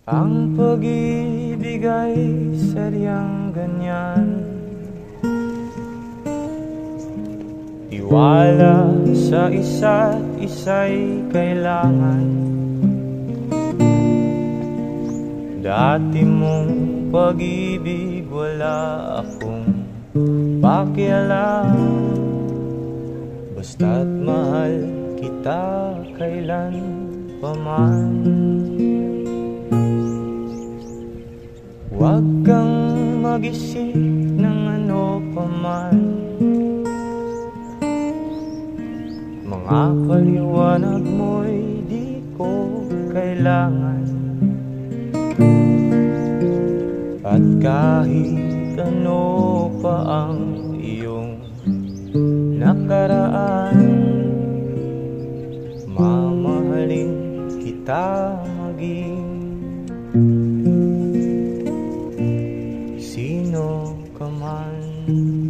Ang pag-ibig ay sadyang ganyan, tiwala sa isa't isa'y kailangan. Dati mong pag-ibig wala akong pakialam, basta't mahal kita kailan paman. Huwag kang mag-isip ng ano paman, mga paliwanag mo'y di ko kailangan. At kahit ano pa ang iyong nakaraan, mamahalin kita maging sino ka man.